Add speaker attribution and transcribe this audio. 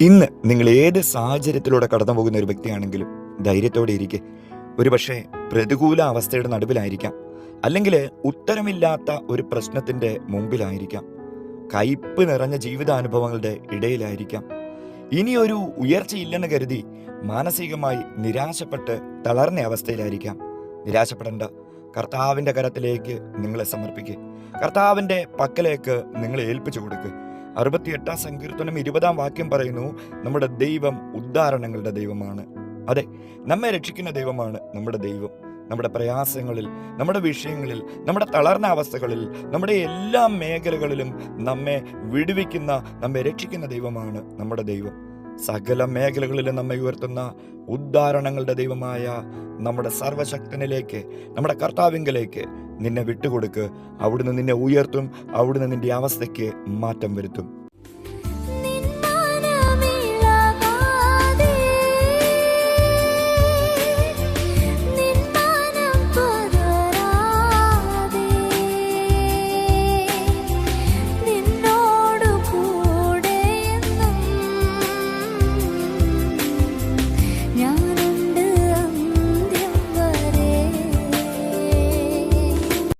Speaker 1: ഇന്ന് നിങ്ങൾ ഏത് സാഹചര്യത്തിലൂടെ കടന്നു പോകുന്ന ഒരു വ്യക്തിയാണെങ്കിലും ധൈര്യത്തോടെ ഇരിക്കെ. ഒരുപക്ഷെ പ്രതികൂല അവസ്ഥയുടെ നടുവിലായിരിക്കാം, അല്ലെങ്കിൽ ഉത്തരമില്ലാത്ത ഒരു പ്രശ്നത്തിൻ്റെ മുമ്പിലായിരിക്കാം, കയ്പ് നിറഞ്ഞ ജീവിതാനുഭവങ്ങളുടെ ഇടയിലായിരിക്കാം. ഇനിയൊരു ഉയർച്ചയില്ലെന്ന് കരുതി മാനസികമായി നിരാശപ്പെട്ട് തളർന്ന അവസ്ഥയിലായിരിക്കാം. നിരാശപ്പെടേണ്ട. കർത്താവിൻ്റെ കരത്തിലേക്ക് നിങ്ങളെ സമർപ്പിക്കുക. കർത്താവിൻ്റെ പക്കലേക്ക് നിങ്ങളെ ഏൽപ്പിച്ചു കൊടുക്കുക. 68 സങ്കീർത്തനം 20 വാക്യം പറയുന്നു, നമ്മുടെ ദൈവം ഉദ്ധാരണങ്ങളുടെ ദൈവമാണ്. അതെ, നമ്മെ രക്ഷിക്കുന്ന ദൈവമാണ് നമ്മുടെ ദൈവം. നമ്മുടെ പ്രയാസങ്ങളിൽ, നമ്മുടെ വിഷയങ്ങളിൽ, നമ്മുടെ തളർന്ന അവസ്ഥകളിൽ, നമ്മുടെ എല്ലാ മേഖലകളിലും നമ്മെ വിടുവിക്കുന്ന, നമ്മെ രക്ഷിക്കുന്ന ദൈവമാണ് നമ്മുടെ ദൈവം. സകല മേഖലകളിലും നമ്മെ ഉയർത്തുന്ന ഉദ്ധാരണങ്ങളുടെ ദൈവമായ നമ്മുടെ സർവശക്തനിലേക്ക്, നമ്മുടെ കർത്താവിങ്കലേക്ക് നിന്നെ വിട്ടുകൊടുക്ക്. അവിടുന്ന് നിന്നെ ഉയർത്തും. അവിടുന്ന് നിന്റെ അവസ്ഥയ്ക്ക് മാറ്റം വരുത്തും.